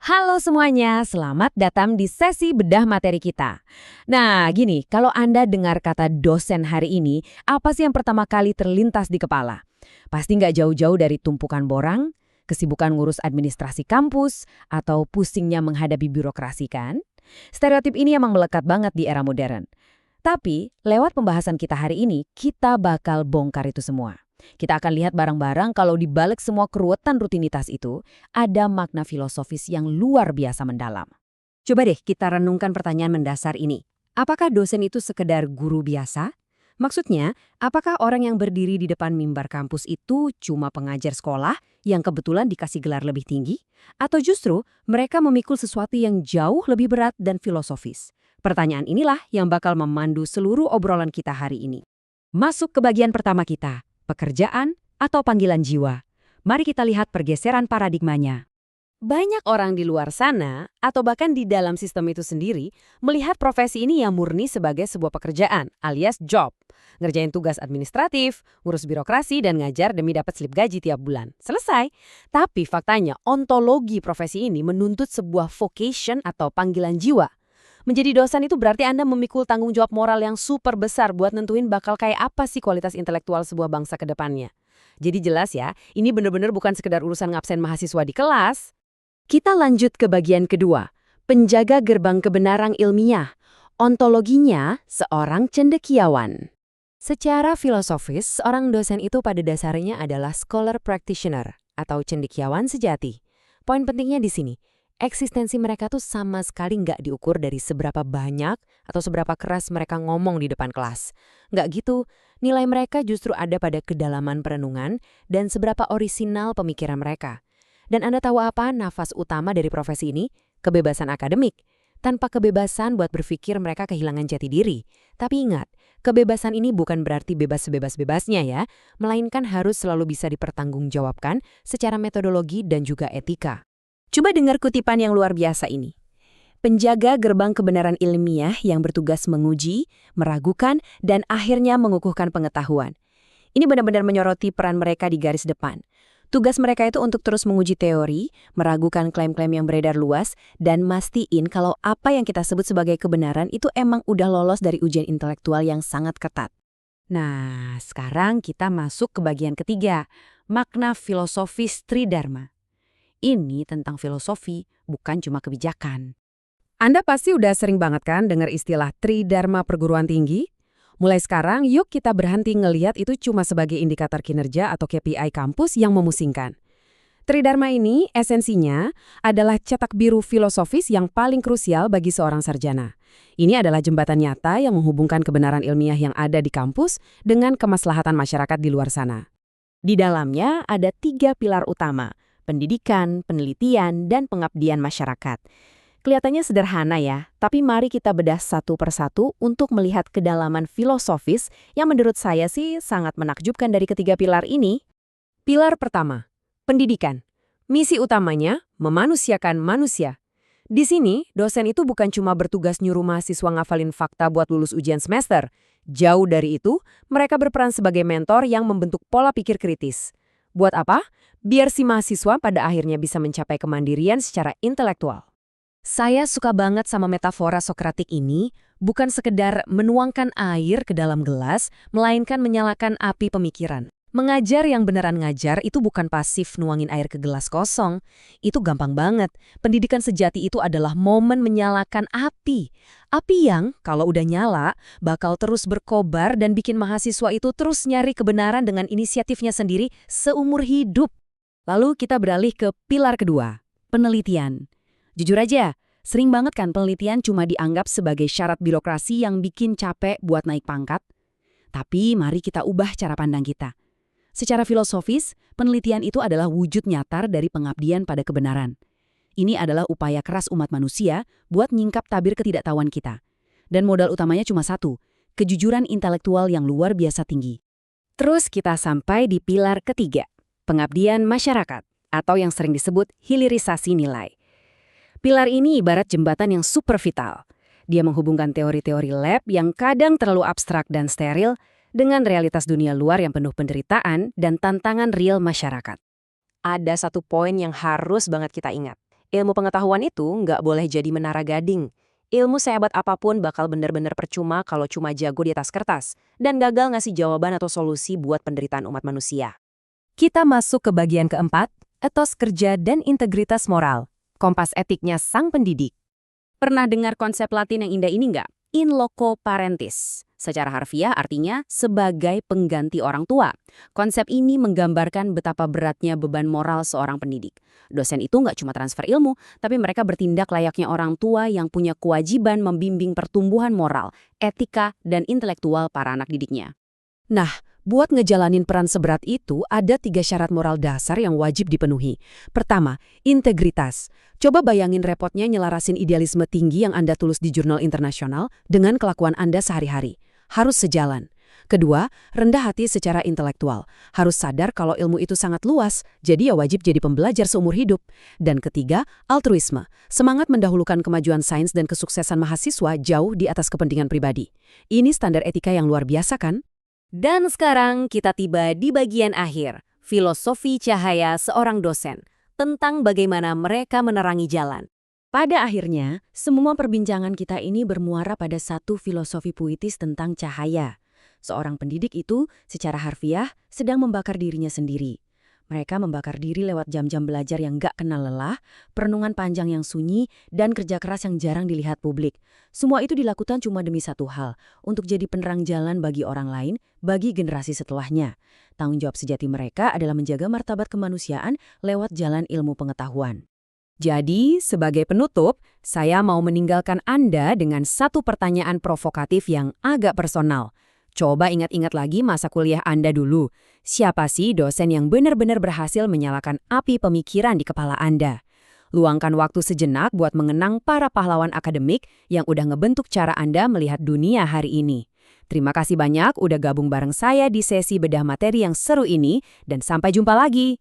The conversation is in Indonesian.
Halo semuanya, selamat datang di sesi bedah materi kita. Nah, gini, kalau Anda dengar kata dosen hari ini, apa sih yang pertama kali terlintas di kepala? Pasti nggak jauh-jauh dari tumpukan borang, kesibukan ngurus administrasi kampus, atau pusingnya menghadapi birokrasi kan? Stereotip ini emang melekat banget di era modern. Tapi, lewat pembahasan kita hari ini, kita bakal bongkar itu semua. Kita akan lihat bareng-bareng kalau di balik semua keruwetan rutinitas itu, ada makna filosofis yang luar biasa mendalam. Coba deh kita renungkan pertanyaan mendasar ini. Apakah dosen itu sekedar guru biasa? Maksudnya, apakah orang yang berdiri di depan mimbar kampus itu cuma pengajar sekolah yang kebetulan dikasih gelar lebih tinggi? Atau justru mereka memikul sesuatu yang jauh lebih berat dan filosofis? Pertanyaan inilah yang bakal memandu seluruh obrolan kita hari ini. Masuk ke bagian pertama kita. Pekerjaan atau panggilan jiwa. Mari kita lihat pergeseran paradigmanya. Banyak orang di luar sana, atau bahkan di dalam sistem itu sendiri, melihat profesi ini yang murni sebagai sebuah pekerjaan, alias job. Ngerjain tugas administratif, ngurus birokrasi, dan ngajar demi dapat slip gaji tiap bulan. Selesai. Tapi faktanya, ontologi profesi ini menuntut sebuah vocation atau panggilan jiwa. Menjadi dosen itu berarti Anda memikul tanggung jawab moral yang super besar buat nentuin bakal kayak apa sih kualitas intelektual sebuah bangsa ke depannya. Jadi jelas ya, ini bener-bener bukan sekedar urusan ngabsen mahasiswa di kelas. Kita lanjut ke bagian kedua, penjaga gerbang kebenaran ilmiah. Ontologinya, seorang cendekiawan. Secara filosofis, seorang dosen itu pada dasarnya adalah scholar practitioner atau cendekiawan sejati. Poin pentingnya di sini. Eksistensi mereka tuh sama sekali nggak diukur dari seberapa banyak atau seberapa keras mereka ngomong di depan kelas. Nggak gitu, nilai mereka justru ada pada kedalaman perenungan dan seberapa orisinal pemikiran mereka. Dan Anda tahu apa nafas utama dari profesi ini? Kebebasan akademik. Tanpa kebebasan buat berpikir mereka kehilangan jati diri. Tapi ingat, kebebasan ini bukan berarti bebas sebebas-bebasnya ya, melainkan harus selalu bisa dipertanggungjawabkan secara metodologi dan juga etika. Coba dengar kutipan yang luar biasa ini. Penjaga gerbang kebenaran ilmiah yang bertugas menguji, meragukan, dan akhirnya mengukuhkan pengetahuan. Ini benar-benar menyoroti peran mereka di garis depan. Tugas mereka itu untuk terus menguji teori, meragukan klaim-klaim yang beredar luas, dan mastiin kalau apa yang kita sebut sebagai kebenaran itu emang udah lolos dari ujian intelektual yang sangat ketat. Nah, sekarang kita masuk ke bagian ketiga, makna filosofis Tridharma. Ini tentang filosofi, bukan cuma kebijakan. Anda pasti udah sering banget kan dengar istilah Tridharma perguruan tinggi? Mulai sekarang, yuk kita berhenti ngelihat itu cuma sebagai indikator kinerja atau KPI kampus yang memusingkan. Tridharma ini esensinya adalah cetak biru filosofis yang paling krusial bagi seorang sarjana. Ini adalah jembatan nyata yang menghubungkan kebenaran ilmiah yang ada di kampus dengan kemaslahatan masyarakat di luar sana. Di dalamnya ada 3 pilar utama. Pendidikan, penelitian, dan pengabdian masyarakat. Kelihatannya sederhana ya, tapi mari kita bedah satu persatu untuk melihat kedalaman filosofis yang menurut saya sih sangat menakjubkan dari ketiga pilar ini. Pilar pertama, pendidikan. Misi utamanya, memanusiakan manusia. Di sini, dosen itu bukan cuma bertugas nyuruh mahasiswa ngafalin fakta buat lulus ujian semester. Jauh dari itu, mereka berperan sebagai mentor yang membentuk pola pikir kritis. Buat apa? Biar si mahasiswa pada akhirnya bisa mencapai kemandirian secara intelektual. Saya suka banget sama metafora Sokratik ini, bukan sekedar menuangkan air ke dalam gelas, melainkan menyalakan api pemikiran. Mengajar yang beneran ngajar itu bukan pasif nuangin air ke gelas kosong. Itu gampang banget. Pendidikan sejati itu adalah momen menyalakan api. Api yang, kalau udah nyala, bakal terus berkobar dan bikin mahasiswa itu terus nyari kebenaran dengan inisiatifnya sendiri seumur hidup. Lalu kita beralih ke pilar kedua, penelitian. Jujur aja, sering banget kan penelitian cuma dianggap sebagai syarat birokrasi yang bikin capek buat naik pangkat. Tapi mari kita ubah cara pandang kita. Secara filosofis, penelitian itu adalah wujud nyata dari pengabdian pada kebenaran. Ini adalah upaya keras umat manusia buat nyingkap tabir ketidaktahuan kita. Dan modal utamanya cuma satu, kejujuran intelektual yang luar biasa tinggi. Terus kita sampai di pilar ketiga, pengabdian masyarakat, atau yang sering disebut hilirisasi nilai. Pilar ini ibarat jembatan yang super vital. Dia menghubungkan teori-teori lab yang kadang terlalu abstrak dan steril dengan realitas dunia luar yang penuh penderitaan dan tantangan real masyarakat. Ada satu poin yang harus banget kita ingat. Ilmu pengetahuan itu nggak boleh jadi menara gading. Ilmu sehebat apapun bakal benar-benar percuma kalau cuma jago di atas kertas dan gagal ngasih jawaban atau solusi buat penderitaan umat manusia. Kita masuk ke bagian keempat, etos kerja dan integritas moral. Kompas etiknya sang pendidik. Pernah dengar konsep Latin yang indah ini nggak? In loco parentis. Secara harfiah artinya sebagai pengganti orang tua. Konsep ini menggambarkan betapa beratnya beban moral seorang pendidik. Dosen itu nggak cuma transfer ilmu, tapi mereka bertindak layaknya orang tua yang punya kewajiban membimbing pertumbuhan moral, etika, dan intelektual para anak didiknya. Nah, buat ngejalanin peran seberat itu, ada 3 syarat moral dasar yang wajib dipenuhi. Pertama, integritas. Coba bayangin repotnya nyelarasin idealisme tinggi yang Anda tulis di jurnal internasional dengan kelakuan Anda sehari-hari. Harus sejalan. Kedua, rendah hati secara intelektual. Harus sadar kalau ilmu itu sangat luas, jadi ya wajib jadi pembelajar seumur hidup. Dan ketiga, altruisme. Semangat mendahulukan kemajuan sains dan kesuksesan mahasiswa jauh di atas kepentingan pribadi. Ini standar etika yang luar biasa kan? Dan sekarang kita tiba di bagian akhir, filosofi cahaya seorang dosen, tentang bagaimana mereka menerangi jalan. Pada akhirnya, semua perbincangan kita ini bermuara pada satu filosofi puitis tentang cahaya. Seorang pendidik itu secara harfiah sedang membakar dirinya sendiri. Mereka membakar diri lewat jam-jam belajar yang gak kenal lelah, perenungan panjang yang sunyi, dan kerja keras yang jarang dilihat publik. Semua itu dilakukan cuma demi satu hal, untuk jadi penerang jalan bagi orang lain, bagi generasi setelahnya. Tanggung jawab sejati mereka adalah menjaga martabat kemanusiaan lewat jalan ilmu pengetahuan. Jadi, sebagai penutup, saya mau meninggalkan Anda dengan satu pertanyaan provokatif yang agak personal. Coba ingat-ingat lagi masa kuliah Anda dulu. Siapa sih dosen yang benar-benar berhasil menyalakan api pemikiran di kepala Anda? Luangkan waktu sejenak buat mengenang para pahlawan akademik yang udah ngebentuk cara Anda melihat dunia hari ini. Terima kasih banyak udah gabung bareng saya di sesi bedah materi yang seru ini, dan sampai jumpa lagi.